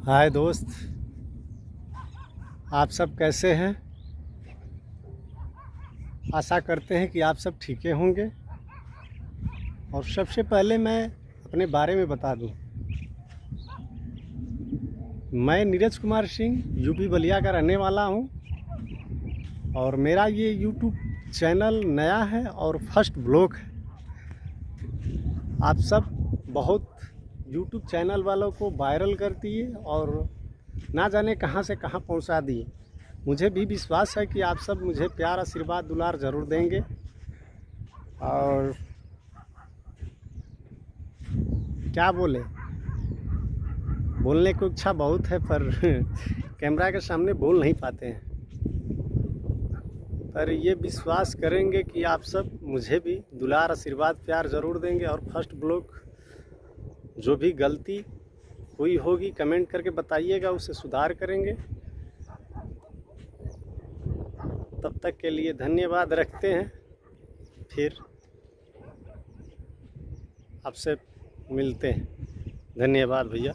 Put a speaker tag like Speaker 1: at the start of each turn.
Speaker 1: हाय दोस्त, आप सब कैसे हैं। आशा करते हैं कि आप सब ठीक होंगे। और सबसे पहले मैं अपने बारे में बता दूं, मैं नीरज कुमार सिंह यूपी बलिया का रहने वाला हूं। और मेरा ये यूट्यूब चैनल नया है और फर्स्ट ब्लॉग है। आप सब बहुत यूट्यूब चैनल वालों को वायरल कर दिए और ना जाने कहां से कहां पहुंचा दिए। मुझे भी विश्वास है कि आप सब मुझे प्यार आशीर्वाद दुलार ज़रूर देंगे। और क्या बोले, बोलने को इच्छा बहुत है पर कैमरा के सामने बोल नहीं पाते हैं। पर ये विश्वास करेंगे कि आप सब मुझे भी दुलार आशीर्वाद प्यार ज़रूर देंगे। और फर्स्ट ब्लॉग जो भी गलती हुई होगी कमेंट करके बताइएगा, उसे सुधार करेंगे। तब तक के लिए धन्यवाद रखते हैं। फिर आपसे मिलते हैं। धन्यवाद भैया।